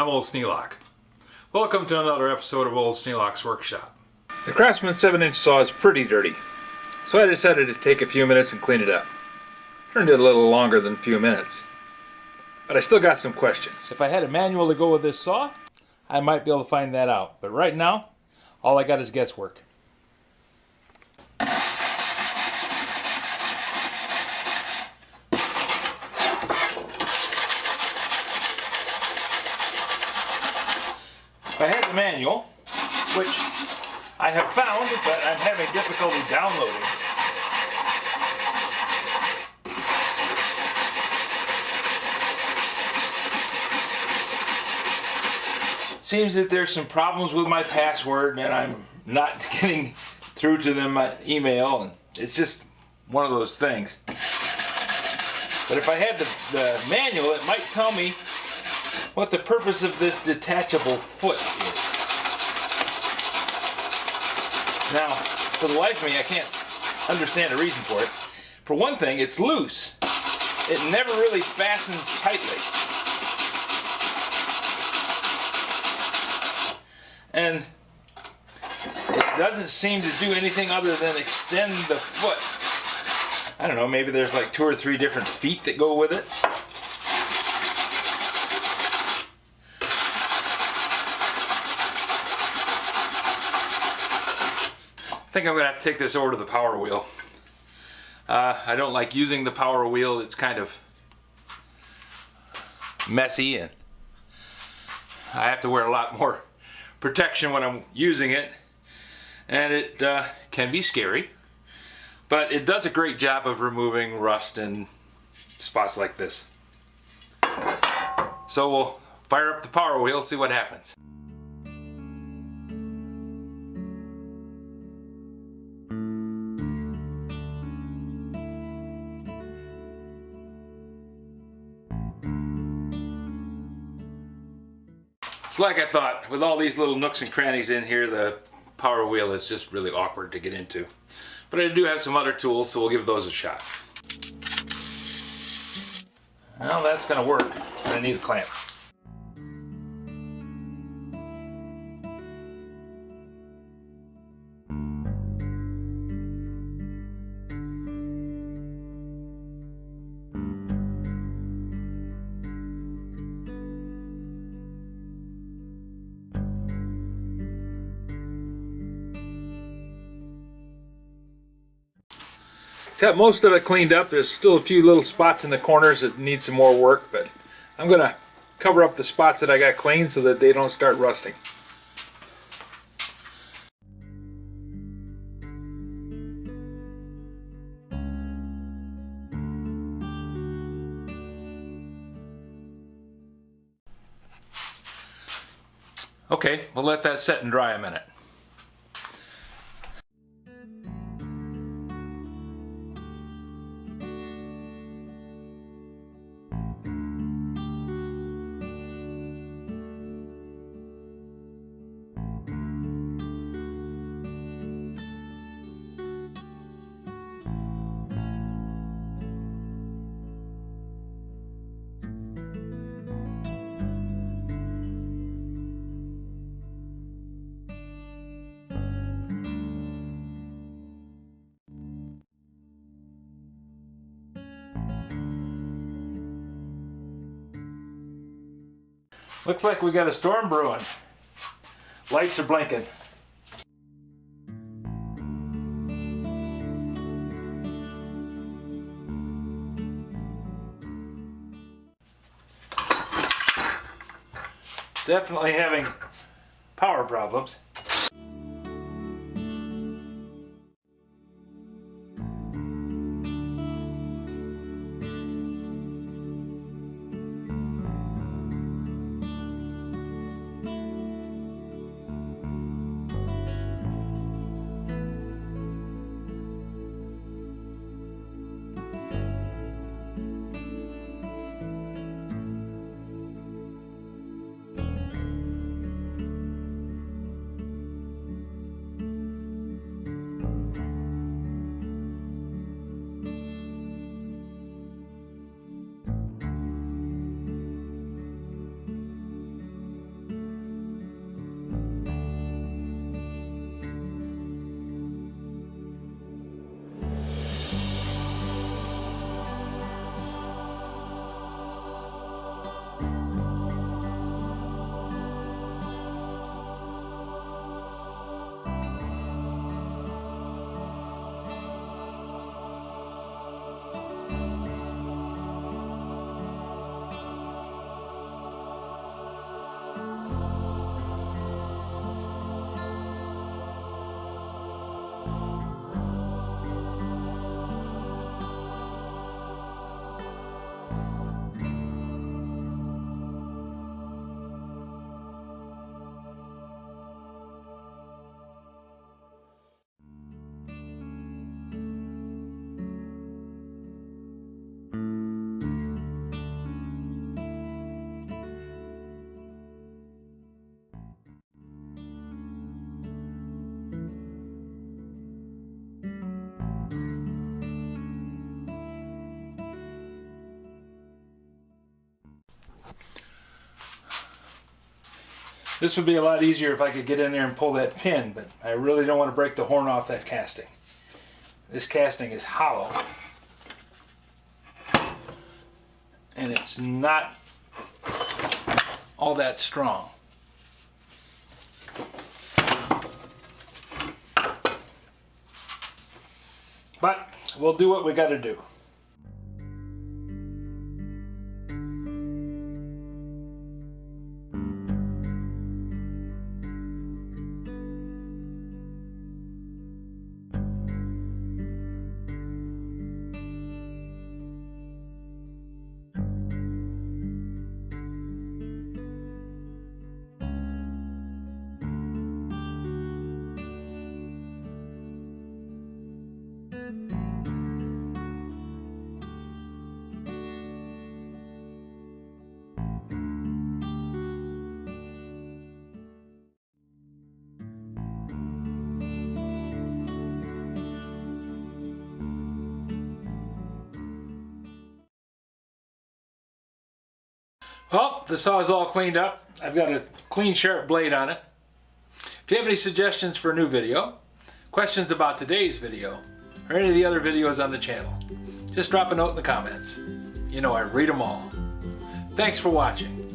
Old Sneelock. Welcome to another episode of Old Sneelock's Workshop. The Craftsman 7-inch saw is pretty dirty, so I decided to take a few minutes and clean it up. Turned it a little longer than a few minutes, but I still got some questions. If I had a manual to go with this saw, I might be able to find that out, but right now, all I got is guesswork. If I had the manual, which I have found, but I'm having difficulty downloading. Seems that there's some problems with my password and I'm not getting through to them my email, and it's just one of those things. But if I had the manual, it might tell me what the purpose of this detachable foot is. Now, for the life of me, I can't understand the reason for it. For one thing, it's loose. It never really fastens tightly. And it doesn't seem to do anything other than extend the foot. I don't know, maybe there's like 2 or 3 different feet that go with it. I think I'm going to have to take this over to the power wheel. I don't like using the power wheel. It's kind of messy and I have to wear a lot more protection when I'm using it. And it can be scary, but it does a great job of removing rust and spots like this. So we'll fire up the power wheel and see what happens. Like I thought, with all these little nooks and crannies in here, the power wheel is just really awkward to get into. But I do have some other tools, so we'll give those a shot. Well, that's going to work. I need a clamp. Got most of it cleaned up. There's still a few little spots in the corners that need some more work, but I'm going to cover up the spots that I got cleaned so that they don't start rusting. Okay, we'll let that set and dry a minute. Looks like we got a storm brewing. Lights are blinking. Definitely having power problems. This would be a lot easier if I could get in there and pull that pin, but I really don't want to break the horn off that casting. This casting is hollow, and it's not all that strong. But we'll do what we got to do. Well, the saw is all cleaned up. I've got a clean, sharp blade on it. If you have any suggestions for a new video, questions about today's video, or any of the other videos on the channel, just drop a note in the comments. You know I read them all. Thanks for watching.